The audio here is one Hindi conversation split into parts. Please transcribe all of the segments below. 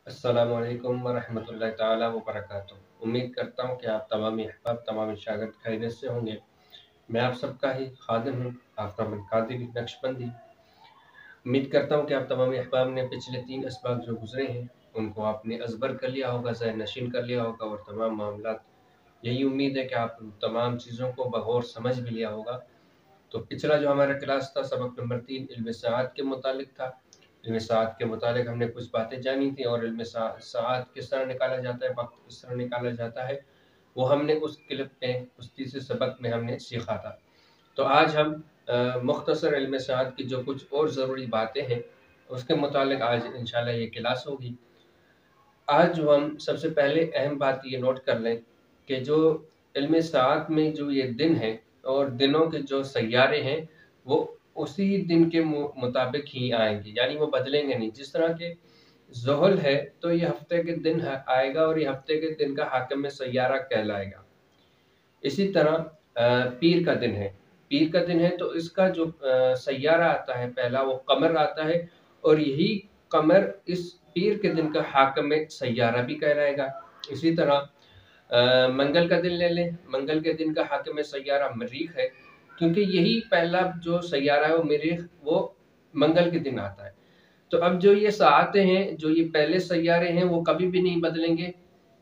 अस्सलामुअलैकुम वरहमतुल्लाहि ताला वबरकातुहू। उम्मीद करता हूँ कि आप तमाम अहबाब तमाम शागिर्द खैरियत से होंगे। मैं आप सबका ही खादिम हूँ, आफताब अल कादिरी नक्शबंदी। उम्मीद करता हूँ कि आप तमाम अहबाब ने पिछले 3 असबाक जो गुजरे हैं उनको आपने अज़बर कर लिया होगा, ज़हन नशीन कर लिया होगा और तमाम मामलात, यही उम्मीद है कि आप उन तमाम चीज़ों को बगौर समझ भी लिया होगा। तो पिछला जो हमारा क्लास था सबक नंबर 3 इल्म सआत के मुतालिक था। इल्म सआत के मुतालिक हमने कुछ बातें जानी थी और इल्म सआत किस तरह निकाला जाता है, वक्त किस तरह निकाला जाता है, वो हमने उस क्लिप में, उस तीसरे सबक में हमने सीखा था। तो आज हम मुख्तसर इल्म सआत की जो कुछ और ज़रूरी बातें हैं उसके मुतालिक आज इंशाल्लाह ये क्लास होगी। आज जो हम सबसे पहले अहम बात ये नोट कर लें कि जो इल्म सआत में जो ये दिन है और दिनों के जो सैयारे हैं वो उसी दिन के मुताबिक ही आएंगे, यानी वो बदलेंगे नहीं। जिस तरह के ज़ुहल है तो ये हफ्ते के दिन आएगा और ये हफ्ते के दिन का हाकिम सैयारा कहलाएगा। इसी तरह पीर का दिन है, पीर का दिन है तो इसका जो सैयारा आता है पहला वो कमर आता है और यही कमर इस पीर के दिन का हाकिम सैयारा भी कहलाएगा। इसी तरह मंगल का दिन ले लें, मंगल के दिन का हाकिम सैयारा मरीख है, क्योंकि यही पहला जो सैयारा है वो मरीख वो मंगल के दिन आता है। तो अब जो ये साते हैं, जो ये पहले सैयारे हैं वो कभी भी नहीं बदलेंगे,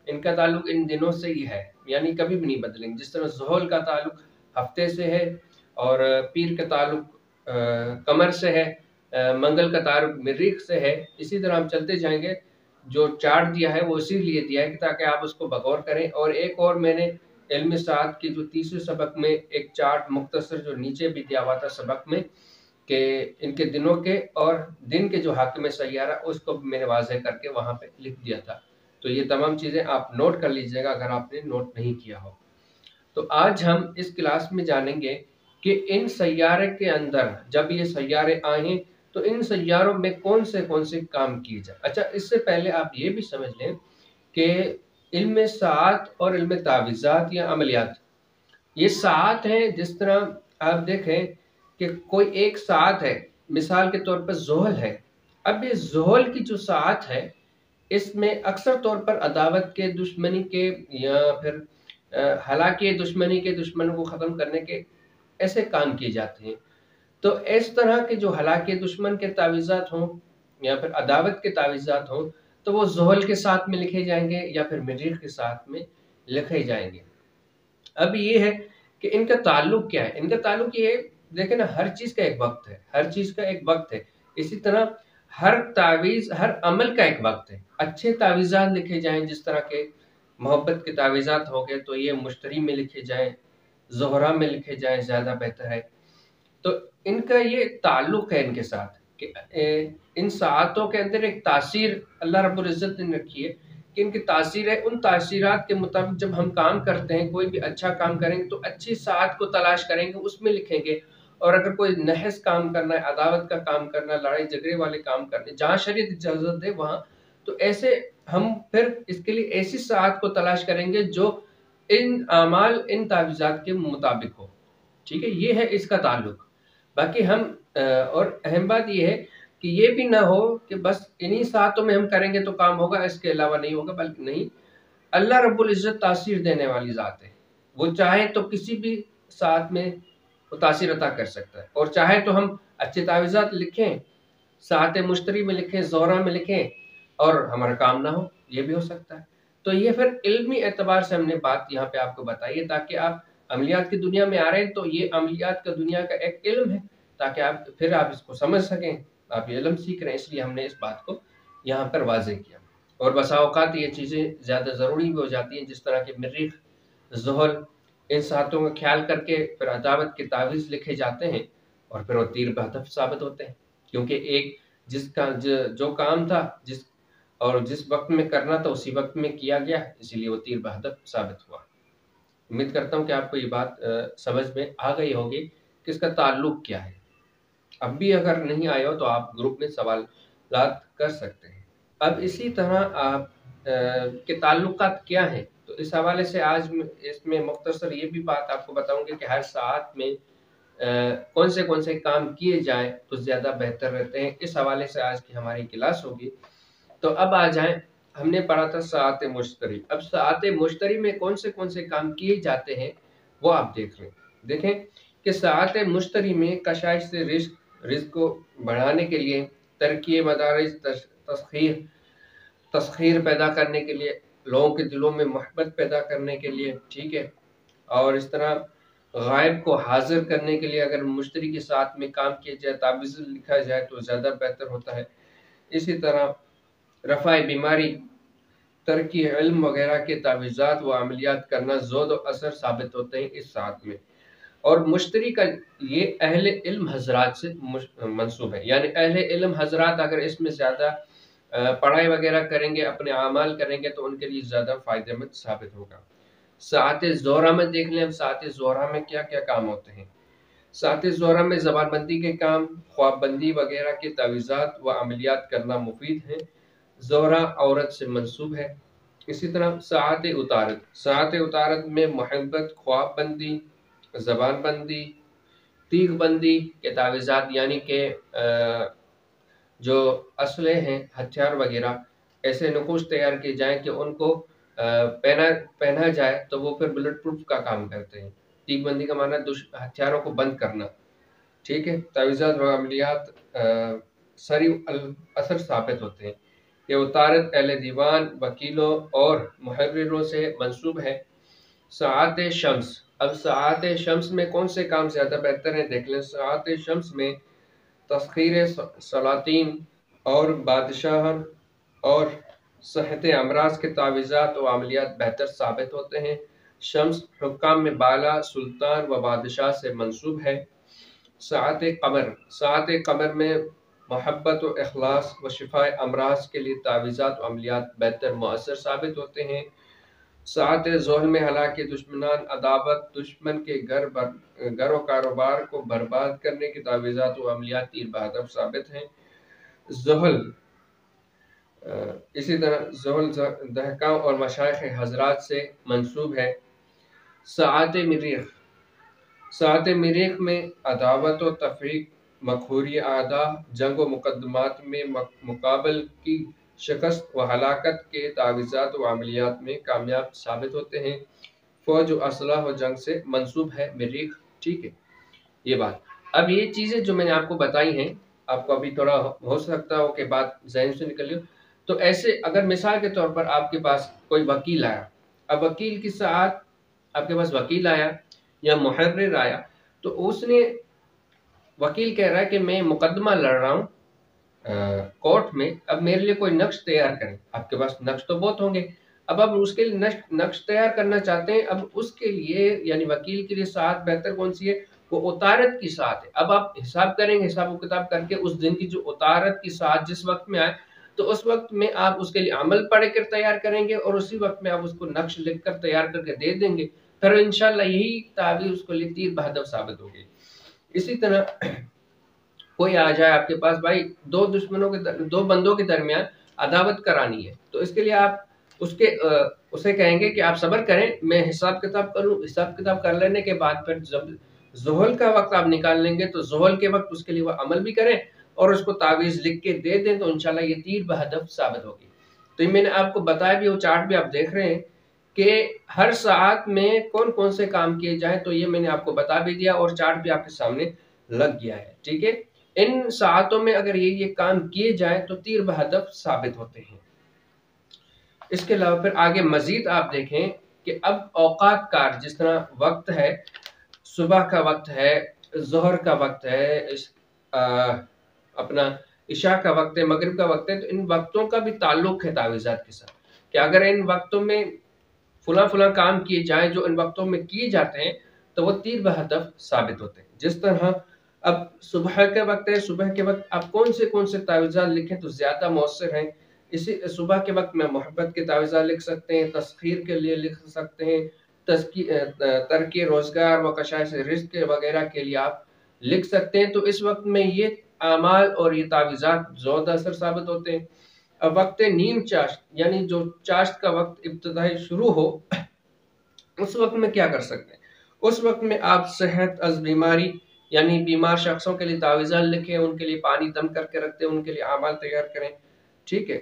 इनका ताल्लुक इन दिनों से ही है, यानी कभी भी नहीं बदलेंगे। जिस तरह ज़ुहल का ताल्लुक हफ्ते से है और पीर का ताल्लुक कमर से है, मंगल का ताल्लुक मरीख से है, इसी तरह हम चलते जाएंगे। जो चार्ट दिया है वो इसीलिए दिया है कि ताकि आप उसको बगौर करें। और एक और मैंने इल्म सआत के जो तीसरे सबक में एक चार्ट मुख्तसर जो नीचे भी दिया हुआ था सबक में कि इनके दिनों के और दिन के जो हाकिम सैयारा उसको भी मैंने वाज़ेह करके वहाँ पे लिख दिया था। तो ये तमाम चीज़ें आप नोट कर लीजिएगा अगर आपने नोट नहीं किया हो। तो आज हम इस क्लास में जानेंगे कि इन सैयारे के अंदर जब ये सैयारे आए तो इन सैयारों में कौन से काम किए जाए। अच्छा, इससे पहले आप ये भी समझ लें कि इल्म सआत और इल्म तावीज़ात या अमलियात ये सात हैं। जिस तरह आप देखें कि कोई एक सात है, मिसाल के तौर पर ज़ुहल है। अब ये ज़ुहल की जो सात है इसमें अक्सर तौर पर अदावत के, दुश्मनी के या फिर हलाके दुश्मनी के, दुश्मनों को ख़त्म करने के ऐसे काम किए जाते हैं। तो इस तरह के जो हलाके दुश्मन के तावीज़ात हों या फिर अदावत के तावीज़ात हों तो वो ज़ुहल के साथ में लिखे जाएंगे या फिर मरीख के साथ में लिखे जाएंगे। अब ये है कि इनका ताल्लुक क्या है। इनका ताल्लुक ये है, देखें ना, हर चीज़ का एक वक्त है, हर चीज़ का एक वक्त है। इसी तरह हर तावीज़, हर अमल का एक वक्त है। अच्छे तावीज़ात लिखे जाएं, जिस तरह के मोहब्बत के तावीज़ात हो गए तो ये मुश्तरी में लिखे जाएं, ज़ोहरा में लिखे जाएं, ज़्यादा बेहतर है। तो इनका ये ताल्लुक है इनके साथ कि इन सातों के अंदर एक तासीर अल्लाह रब्बुल इज़्ज़त ने रखी है कि इनकी तासीर है। उन तासीरात के मुताबिक जब हम काम करते हैं, कोई भी अच्छा काम करेंगे तो अच्छी सात को तलाश करेंगे, उसमें लिखेंगे। और अगर कोई नहस काम करना है, अदावत का काम करना है, लड़ाई झगड़े वाले काम करने, जहाँ शरीयत इजाज़त दे वहाँ, तो ऐसे हम फिर इसके लिए ऐसी सात को तलाश करेंगे जो इन अमाल, इन तावीज़ात के मुताबिक हो। ठीक है, ये है इसका ताल्लुक। बाकी हम और अहम बात ये है कि ये भी ना हो कि बस इन्हीं सातों में हम करेंगे तो काम होगा, इसके अलावा नहीं होगा। बल्कि नहीं, अल्लाह रब्बुल इज़्ज़त तासीर देने वाली ज़ात है। वो चाहे तो किसी भी साथ में वो तासीर अता कर सकता है, और चाहे तो हम अच्छे तावीज़ात लिखें, सात मुश्तरी में लिखें, ज़ोहरा में लिखें और हमारा काम ना हो, ये भी हो सकता है। तो ये फिर इल्मी एतबार से हमने बात यहाँ पे आपको बताई है, ताकि आप अमलियात की दुनिया में आ रहे हैं तो ये अमलियात का दुनिया का एक इल्म है, ताकि आप इसको समझ सकें, आप ये इल्म सीख रहे हैं, इसलिए हमने इस बात को यहाँ पर वाज़ेह किया। और बसा औक़ात ये चीज़ें ज़्यादा ज़रूरी भी हो जाती हैं, जिस तरह के मरीख़, ज़ुहल, इन सातों का ख्याल करके फिर अदावत के तावीज़ लिखे जाते हैं और फिर वो तीर बहदफ साबित होते हैं। क्योंकि एक जिसका जो काम था जिस वक्त में करना था उसी वक्त में किया गया, इसीलिए वो तीर बहदफ साबित हुआ। उम्मीद करता हूँ कि आपको ये बात समझ में आ गई होगी कि इसका ताल्लुक क्या है। अब भी अगर नहीं आए हो तो आप ग्रुप में सवालात कर सकते हैं। अब इसी तरह आप के ताल्लुकात क्या हैं, तो इस हवाले से आज इसमें मुख्तसर ये भी बात आपको बताऊंगे कि हर साथ में कौन से काम किए जाएं तो ज़्यादा बेहतर रहते हैं। इस हवाले से आज की हमारी क्लास होगी। तो अब आ जाएं हमने पढ़ा था सात मुश्तरी। अब सात मुश्तरी में कौन से काम किए जाते हैं वो आप देख लें। देखें कि सात मुश्तरी में कशाइश से रिस्क को बढ़ाने के लिए, तरक्की मदारिज, तस्खीर पैदा करने के लिए, लोगों के दिलों में मोहब्बत पैदा करने के लिए, ठीक है, और इस तरह गायब को हाजिर करने के लिए अगर मुश्तरी के साथ में काम किया जाए, तावीज़ लिखा जाए तो ज़्यादा बेहतर होता है। इसी तरह रफ़ाए बीमारी, तरक्की इल्म वगैरह के तावीज़ात व अमलियात करना ज़ोद व असर साबित होते हैं इस साथ में। और मुश्तरी का ये अहले इल्म हजरात से मंसूब है, यानी अहले इल्म हजरात अगर इसमें ज़्यादा पढ़ाई वगैरह करेंगे, अपने अमाल करेंगे तो उनके लिए ज़्यादा फ़ायदेमंद साबित होगा। सात ज़ोहरा में देख लें, अब सात ज़ोहरा में क्या क्या काम होते हैं। सात ज़ोहरा में ज़बानबंदी के काम, ख्वाबबंदी वगैरह के तावीज़ात व अमलियात करना मुफीद है। ज़ोहरा औरत से मंसूब है। इसी तरह सात उतारत में मोहब्बत, ख्वाबबंदी, ज़बानबंदी, तीगबंदी के तावीज़ात, यानी कि जो असले हैं, हथियार वगैरह, ऐसे नकूश तैयार किए जाएं कि उनको पहना जाए तो वो फिर बुलेट प्रूफ का काम करते हैं। तीगबंदी का माना हथियारों को बंद करना, ठीक है। तावीज़ात व अमलियात सरी असर साबित होते हैं। ये उतारत अहले दीवान, वकीलों और मुहर्रिरों से मंसूब है। सात शम्स, अब सात शम्स में कौन से काम ज़्यादा बेहतर हैं देख लें। सात शम्स में तस्खीर सलातीन और बादशाह और सेहत अमराज के तावीज़ात व अमलियात बेहतर साबित होते हैं। शम्स हुक्काम में बाला, सुल्तान व बादशाह से मंसूब है। सात कमर में मोहब्बत व इखलास व शिफाए अमराज के लिए तावीज़ात व अमलियात बेहतर मुअस्सर साबित होते हैं। सात ज़ोहल में हलाके दुश्मनान, अदावत, दुश्मन के घर व कारोबार को बर्बाद करने की तावीज़ात व अमलियात तीर बहादुर साबित हैं। ज़ोहल इसी तरह ज़ोहल दहकाम और मशाइख हजरात से मंसूब है। सात मरीख में अदावत व तफरीक, मखूरी आदा, जंग व मुकदमात में मुकाबल की शिकस्त व हलाकत के तावीज़ात व अमलियात में कामयाब साबित होते हैं। फौज व असलाह व जंग से मंसूब है मरीख, ठीक है। ये बात, अब ये चीज़ें जो मैंने आपको बताई हैं, आपको अभी थोड़ा हो सकता हो कि बात ज़हन से निकल हो। तो ऐसे अगर मिसाल के तौर पर आपके पास कोई वकील आया, अब वकील के साथ आपके पास वकील आया या मुहर्रिर आया, तो उसने वकील कह रहा है कि मैं मुकदमा लड़ रहा हूँ कोर्ट में, अब मेरे लिए कोई नक्श तैयार करें। आपके पास नक्श तो बहुत होंगे, अब आप उसके लिए नक्श तैयार करना चाहते हैं। अब उसके लिए यानी वकील के लिए साथ बेहतर कौन सी है, वो उतारत की साथ है। अब आप हिसाब करेंगे, हिसाब किताब करके उस दिन की जो उतारत की साथ जिस वक्त में आए, तो उस वक्त में आप उसके लिए अमल पढ़ कर तैयार करेंगे और उसी वक्त में आप उसको नक्श लिख कर तैयार करके दे देंगे, फिर इंशाल्लाह यही ताबीर उसको लिए तीर बहादुर साबित होगी। इसी तरह कोई आ जाए आपके पास, भाई दो बंदों के दरमियान अदावत करानी है, तो इसके लिए आप उसे कहेंगे कि आप सब्र करें, मैं हिसाब किताब करूं। हिसाब किताब कर लेने के बाद फिर जब ज़ोहल का वक्त आप निकाल लेंगे, तो ज़ोहल के वक्त उसके लिए वो अमल भी करें और उसको तावीज़ लिख के दे दें, तो इंशाल्लाह ये तीर बहदफ साबित होगी। तो ये मैंने आपको बताया भी, वो चार्ट भी आप देख रहे हैं कि हर साथ में कौन कौन से काम किए जाए, तो ये मैंने आपको बता भी दिया और चार्ट भी आपके सामने लग गया है, ठीक है। इन सातों में अगर ये काम किए जाए तो तीर बहदफ साबित होते हैं। इसके अलावा फिर आगे मजीद आप देखें कि अब औकात कार, जिस तरह वक्त है, सुबह का वक्त है, जोहर का वक्त है, अपना इशा का वक्त है, मगरिब का वक्त है, तो इन वक्तों का भी ताल्लुक है तावीज़ात के साथ कि अगर इन वक्तों में फुला फुला काम किए जाएं जो इन वक्तों में किए जाते हैं, तो वो तीर बहदफ साबित होते हैं। जिस तरह अब सुबह के वक्त है, सुबह के वक्त आप कौन से तावीज़ात लिखें तो ज़्यादा मौसर हैं। इसी सुबह के वक्त में मोहब्बत के तावीज़ात लिख सकते हैं, तस्खीर के लिए लिख सकते हैं, तरक्की रोज़गार व कशाइश रिज़्क़ वगैरह के लिए आप लिख सकते हैं। तो इस वक्त में ये आमाल और ये तावीज़ात ज़्यादा असर साबित होते हैं। अब वक्त नीम चाश्त, यानी जो चाश्त का वक्त इब्तिदाई शुरू हो, उस वक्त में क्या कर सकते हैं। उस वक्त में आप सेहत अज बीमारी, यानी बीमार शख्सों के लिए तावीज़ात लिखें, उनके लिए पानी दम करके रखते हैं, उनके लिए आमाल तैयार करें, ठीक है।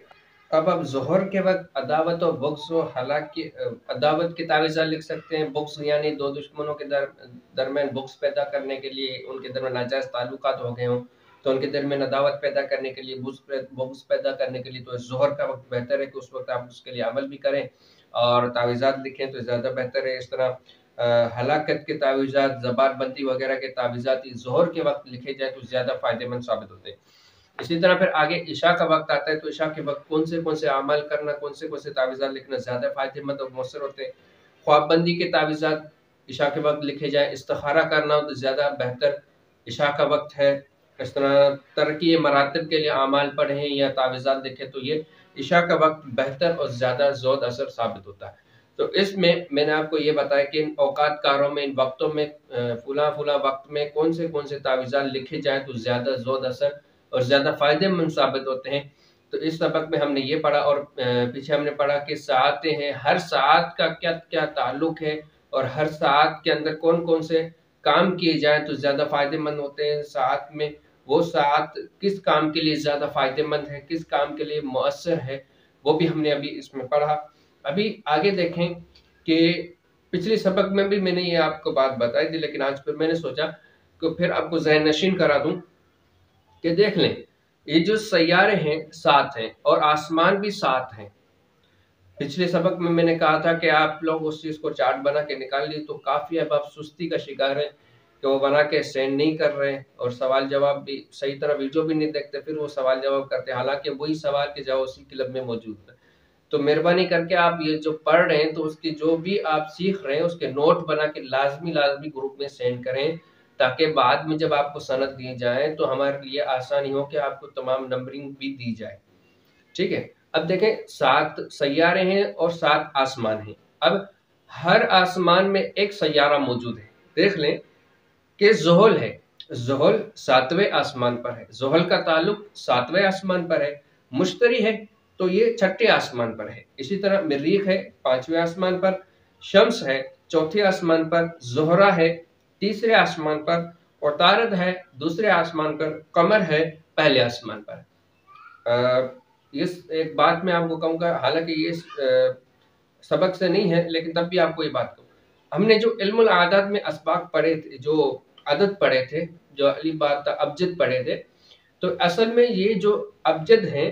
अब आप ज़ोहर के वक़्त अदावत और बुग़्ज़ हो, हालाँकि अदावत की तावीज़ात लिख सकते हैं, बुग़्ज़ यानी 2 दुश्मनों के दरमियान बुग़्ज़ पैदा करने के लिए, उनके दरमियान नाजायज़ ताल्लुकात हो गए हों, तो उनके दरमियान अदावत पैदा करने के लिए, बुग़्ज़ पैदा करने के लिए तो ज़ोहर का वक़्त बेहतर है कि उस वक़्त आप उसके लिए अमल भी करें और तावीज़ात लिखें तो ज़्यादा बेहतर है। इस तरह हलाकत के तावीज़ात, ज़बानबंदी वग़ैरह के तावीज़ात ज़ोहर के वक़्त लिखे जाएँ तो ज़्यादा फ़ायदेमंद साबित होते हैं। इसी तरह फिर आगे इशा का वक़्त आता है, तो इशा के वक़्त कौन से अमाल करना, कौन से तावीज़ात लिखना ज़्यादा फ़ायदेमंद और मौसर होते हैं। ख्वाबबंदी के तावीज़ात इशा के वक़्त लिखे जाएँ, इस्तिखारा करना हो तो ज़्यादा बेहतर इशा का वक़्त है। इस तरह तरक्की मरातिब के लिए अमाल पढ़ें या तावीज़ात लिखें तो ये इशा का वक़्त बेहतर और ज़्यादा ज़ोद असर साबित होता है। तो इसमें मैंने आपको ये बताया कि इन औकात कारों में, इन वक़्तों में फ़ुला वक़्त में कौन से तावीज़ात लिखे जाएँ तो ज़्यादा ज़ोद असर और ज़्यादा फ़ायदेमंद साबित होते हैं। तो इस सबक में हमने ये पढ़ा और पीछे हमने पढ़ा कि साआतें हैं, हर साआत का क्या-क्या ताल्लुक है और हर साआत के अंदर कौन-कौन से काम किए जाएँ तो ज़्यादा फ़ायदेमंद होते हैं। साआत में वो साआत किस काम के लिए ज़्यादा फ़ायदेमंद है, किस काम के लिए मुअस्सर है, वो भी हमने अभी इसमें पढ़ा। अभी आगे देखें कि पिछले सबक में भी मैंने ये आपको बात बताई थी, लेकिन आज फिर मैंने सोचा कि फिर आपको ज़हन नशीन करा दूँ कि देख लें, ये जो सैयारे हैं 7 हैं और आसमान भी 7 हैं। पिछले सबक में मैंने कहा था कि आप लोग उस चीज़ को चार्ट बना के निकाल लिए तो काफ़ी अब आप सुस्ती का शिकार हैं कि वो बना के सेंड नहीं कर रहे हैं और सवाल जवाब भी सही तरह वीडियो भी नहीं देखते, फिर वो सवाल जवाब करते हैं, हालाँकि वही सवाल के जवाब उसी क्लब में मौजूद है। तो मेहरबानी करके आप ये जो पढ़ रहे हैं तो उसकी जो भी आप सीख रहे हैं उसके नोट बना के लाज़मी ग्रुप में सेंड करें, ताकि बाद में जब आपको सनद दी जाए तो हमारे लिए आसानी हो कि आपको तमाम नंबरिंग भी दी जाए। ठीक है? अब देखें 7 सैयारे हैं और 7 आसमान हैं। अब हर आसमान में एक सैयारा मौजूद है। देख लें कि ज़ुहल है। ज़ुहल 7वें आसमान पर है। ज़ुहल का ताल्लुक 7वें आसमान पर है। मुश्तरी है तो ये 6ठे आसमान पर है। इसी तरह मरीख है 5वें आसमान पर, शम्स है 4थे आसमान पर, ज़ुहरा है 3रे आसमान पर, उतारद है 2रे आसमान पर, कमर है पहले आसमान पर। इस एक बात मैं आपको कहूँगा, हालांकि ये सबक से नहीं है लेकिन तब भी आपको ये बात कहूँ, हमने जो इल्मुल आदात में असबाक पढ़े थे, जो अदद पढ़े थे, जो अली बात अबजद पढ़े थे, तो असल में ये जो अबजद हैं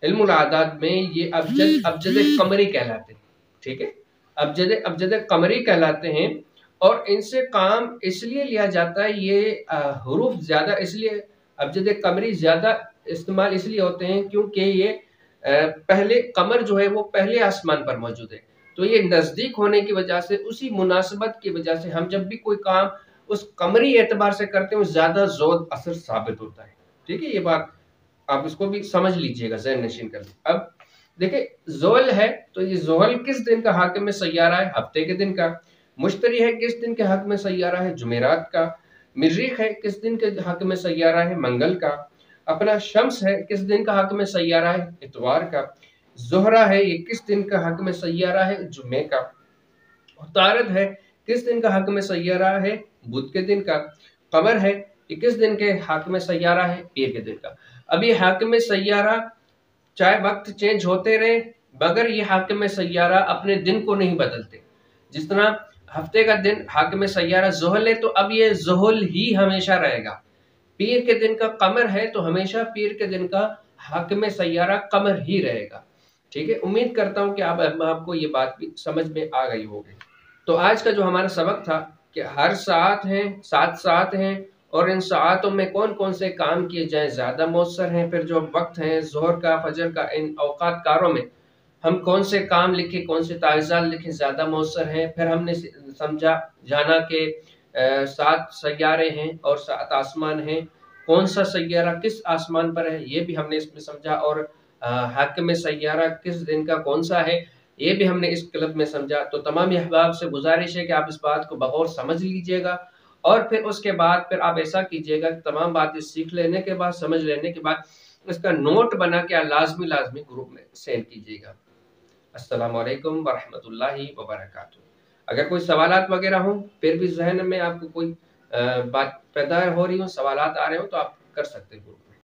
इल्मुल आदात में ये अबजद कमरी कहलाते हैं। ठीक है, अबजद कमरी कहलाते हैं और इनसे काम इसलिए लिया जाता है, ये हरूफ ज्यादा इसलिए अबजद कमरी ज्यादा इस्तेमाल इसलिए होते हैं क्योंकि ये पहले कमर जो है वो पहले आसमान पर मौजूद है, तो ये नजदीक होने की वजह से, उसी मुनासबत की वजह से हम जब भी कोई काम उस कमरी एतबार से करते हैं ज्यादा जोर असर साबित होता है। ठीक है, ये बात आप इसको भी समझ लीजिएगा, ज़हन नशीन कर लीजिए। अब देखिए ज़ोहल है तो ये ज़ोहल किस दिन का हाकिम में सैयारा है? हफ्ते के दिन का। मुश्तरी है किस दिन के हक में सैयारा है? जुमेरात का। मरीख है किस दिन के हक में सैयारा है? मंगल का। अपना शम्स है किस दिन का हक में सैयारा है? इतवार का। ज़ोहरा है ये किस दिन का हक में सैयारा है? जुमे का। उतारद है किस दिन का हक में सैयारा है? बुध के दिन का। कमर है ये किस दिन के हक में सैयारा है? पीर के दिन का। अब ये हाकिम सैयारा चाहे वक्त चेंज होते रहे, मगर ये हाकिम सैयारा अपने दिन को नहीं बदलते। जिस तरह हफ्ते का दिन हाकिम सैयारा ज़ुहल है तो अब ये ज़ुहल ही हमेशा रहेगा। पीर के दिन का कमर है तो हमेशा पीर के दिन का हाकिम सैयारा कमर ही रहेगा। ठीक है, उम्मीद करता हूँ कि आपको ये बात भी समझ में आ गई होगी। तो आज का जो हमारा सबक था कि हर सात हैं, 7 सात हैं और इन सातों में कौन कौन से काम किए जाएं ज़्यादा मौसर हैं। फिर जो वक्त है ज़ोहर का, फजर का, इन औकात कारों में हम कौन से काम लिखे, कौन से ताज़ात लिखे ज़्यादा मौसर हैं। फिर हमने समझा जाना कि 7 सैयारे हैं और 7 आसमान हैं, कौन सा सैयारा किस आसमान पर है ये भी हमने इसमें समझा, और हाकिम सैयारा किस दिन का कौन सा है ये भी हमने इस क्लब में समझा। तो तमाम अहबाब से गुजारिश है कि आप इस बात को बगौर समझ लीजिएगा और फिर उसके बाद फिर आप ऐसा कीजिएगा कि तमाम बातें सीख लेने के बाद, समझ लेने के बाद इसका नोट बना के लाजमी ग्रुप में सेंड कीजिएगा। अस्सलाम वालेकुम वरहमतुल्लाहि वबरकातुहू। अगर कोई सवालात वगैरह हो, फिर भी जहन में आपको कोई बात पैदा हो रही हो, सवालात आ रहे हो तो आप कर सकते हो।